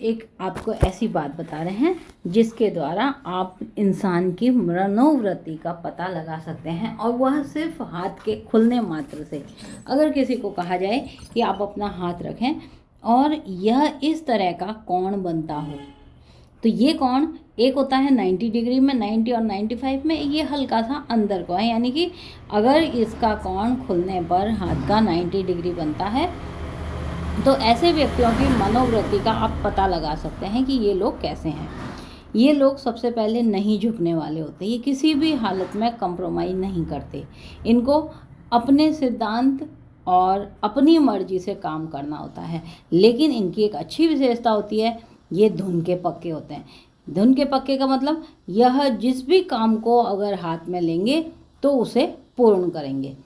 एक आपको ऐसी बात बता रहे हैं जिसके द्वारा आप इंसान की मनोवृत्ति का पता लगा सकते हैं, और वह सिर्फ हाथ के खुलने मात्र से। अगर किसी को कहा जाए कि आप अपना हाथ रखें और यह इस तरह का कोण बनता हो, तो ये कोण एक होता है 90 डिग्री में, 90 और 95 में, ये हल्का सा अंदर को है, यानी कि अगर इसका कोण खुलने पर हाथ का 90 डिग्री बनता है तो ऐसे व्यक्तियों की मनोवृत्ति का आप पता लगा सकते हैं कि ये लोग कैसे हैं। ये लोग सबसे पहले नहीं झुकने वाले होते, ये किसी भी हालत में कंप्रोमाइज़ नहीं करते। इनको अपने सिद्धांत और अपनी मर्जी से काम करना होता है। लेकिन इनकी एक अच्छी विशेषता होती है, ये धुन के पक्के होते हैं। धुन के पक्के का मतलब यह जिस भी काम को अगर हाथ में लेंगे तो उसे पूर्ण करेंगे।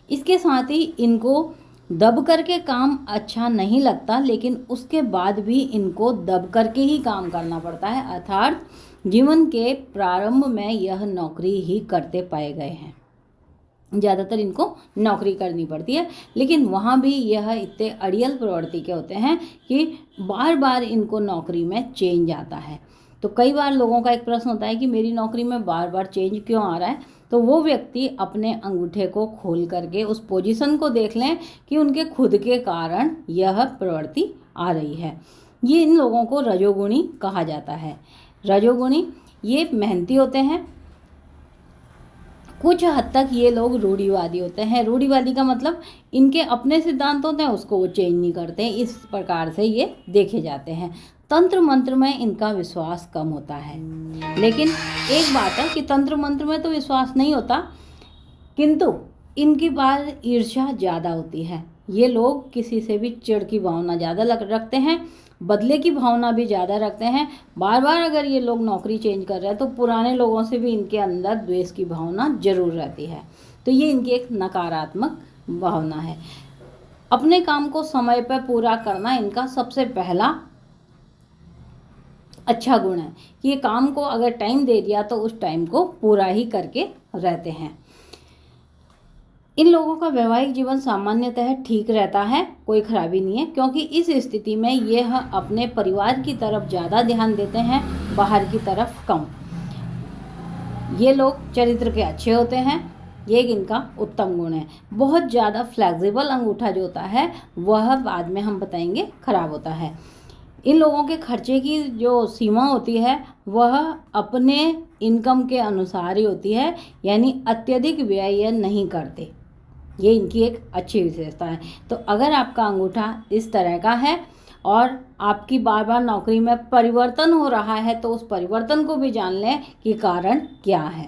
इसके साथ ही इनको दब करके काम अच्छा नहीं लगता, लेकिन उसके बाद भी इनको दब करके ही काम करना पड़ता है, अर्थात जीवन के प्रारंभ में यह नौकरी ही करते पाए गए हैं। ज़्यादातर इनको नौकरी करनी पड़ती है, लेकिन वहाँ भी यह इतने अड़ियल प्रवृत्ति के होते हैं कि बार बार इनको नौकरी में चेंज आता है। तो कई बार लोगों का एक प्रश्न होता है कि मेरी नौकरी में बार बार चेंज क्यों आ रहा है, तो वो व्यक्ति अपने अंगूठे को खोल करके उस पोजीशन को देख लें कि उनके खुद के कारण यह प्रवृत्ति आ रही है। ये इन लोगों को रजोगुणी कहा जाता है। रजोगुणी ये मेहनती होते हैं, कुछ हद तक ये लोग रूढ़िवादी होते हैं। रूढ़िवादी का मतलब इनके अपने सिद्धांत होते हैं, उसको वो चेंज नहीं करते, इस प्रकार से ये देखे जाते हैं। तंत्र मंत्र में इनका विश्वास कम होता है, लेकिन एक बात है कि तंत्र मंत्र में तो विश्वास नहीं होता, किंतु इनकी बात ईर्ष्या ज़्यादा होती है। ये लोग किसी से भी चिढ़ की भावना ज़्यादा रखते हैं, बदले की भावना भी ज़्यादा रखते हैं। बार बार अगर ये लोग नौकरी चेंज कर रहे हैं तो पुराने लोगों से भी इनके अंदर द्वेष की भावना जरूर रहती है। तो ये इनकी एक नकारात्मक भावना है। अपने काम को समय पर पूरा करना इनका सबसे पहला अच्छा गुण है कि ये काम को अगर टाइम दे दिया तो उस टाइम को पूरा ही करके रहते हैं। इन लोगों का वैवाहिक जीवन सामान्यतः ठीक रहता है, कोई खराबी नहीं है, क्योंकि इस स्थिति में यह अपने परिवार की तरफ ज़्यादा ध्यान देते हैं, बाहर की तरफ कम। ये लोग चरित्र के अच्छे होते हैं, ये इनका उत्तम गुण है। बहुत ज़्यादा फ्लेक्सिबल अंगूठा जो होता है वह बाद में हम बताएंगे खराब होता है। इन लोगों के खर्चे की जो सीमा होती है वह अपने इनकम के अनुसार ही होती है, यानी अत्यधिक व्यय नहीं करते। ये इनकी एक अच्छी विशेषता है। तो अगर आपका अंगूठा इस तरह का है और आपकी बार बार नौकरी में परिवर्तन हो रहा है तो उस परिवर्तन को भी जान लें कि कारण क्या है।